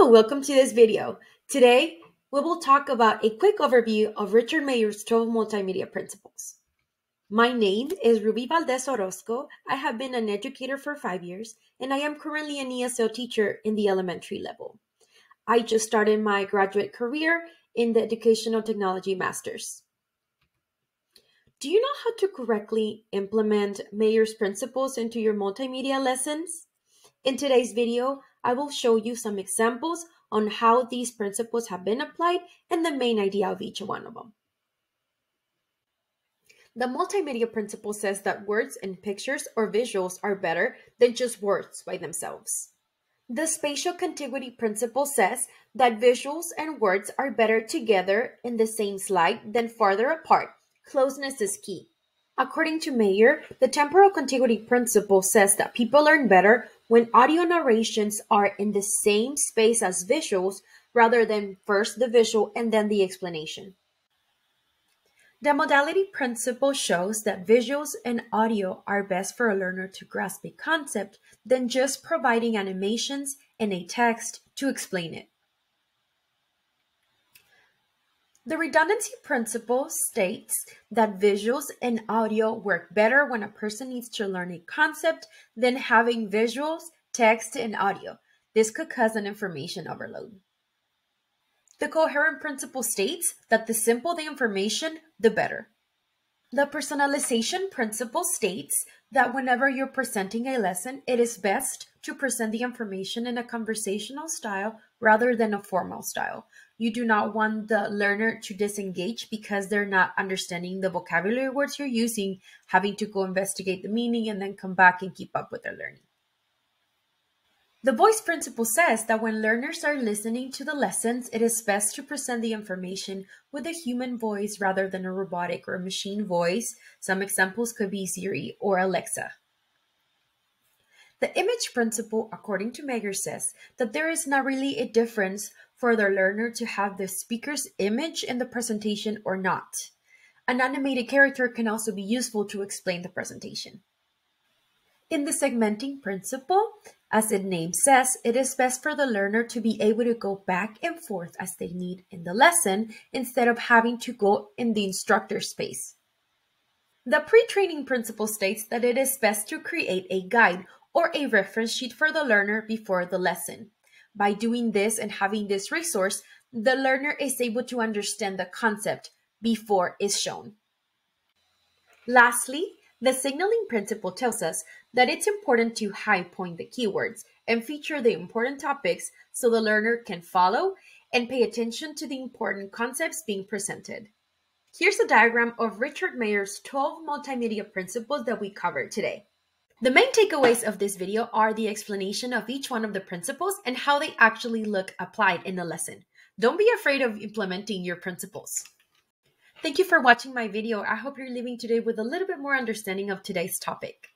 Hello, welcome to this video. Today, we will talk about a quick overview of Richard Mayer's 12 multimedia principles. My name is Rubi Valdez Orozco. I have been an educator for 5 years, and I am currently an ESL teacher in the elementary level. I just started my graduate career in the Educational Technology Masters. Do you know how to correctly implement Mayer's principles into your multimedia lessons? In today's video, I will show you some examples on how these principles have been applied and the main idea of each one of them. The multimedia principle says that words and pictures or visuals are better than just words by themselves. The spatial contiguity principle says that visuals and words are better together in the same slide than farther apart. Closeness is key. According to Mayer, the temporal contiguity principle says that people learn better when audio narrations are in the same space as visuals rather than first the visual and then the explanation. The modality principle shows that visuals and audio are best for a learner to grasp a concept than just providing animations and a text to explain it. The redundancy principle states that visuals and audio work better when a person needs to learn a concept than having visuals, text, and audio. This could cause an information overload. The coherent principle states that the simpler the information, the better. The personalization principle states that whenever you're presenting a lesson, it is best to present the information in a conversational style rather than a formal style. You do not want the learner to disengage because they're not understanding the vocabulary words you're using, having to go investigate the meaning and then come back and keep up with their learning. The voice principle says that when learners are listening to the lessons, it is best to present the information with a human voice rather than a robotic or machine voice. Some examples could be Siri or Alexa. The image principle, according to Mayer, says that there is not really a difference for the learner to have the speaker's image in the presentation or not. An animated character can also be useful to explain the presentation. In the segmenting principle, as its name says, it is best for the learner to be able to go back and forth as they need in the lesson instead of having to go in the instructor's space. The pre-training principle states that it is best to create a guide or a reference sheet for the learner before the lesson. By doing this and having this resource, the learner is able to understand the concept before it's shown. Lastly, the signaling principle tells us that it's important to high point the keywords and feature the important topics so the learner can follow and pay attention to the important concepts being presented. Here's a diagram of Richard Mayer's 12 multimedia principles that we covered today. The main takeaways of this video are the explanation of each one of the principles and how they actually look applied in the lesson. Don't be afraid of implementing your principles. Thank you for watching my video. I hope you're leaving today with a little bit more understanding of today's topic.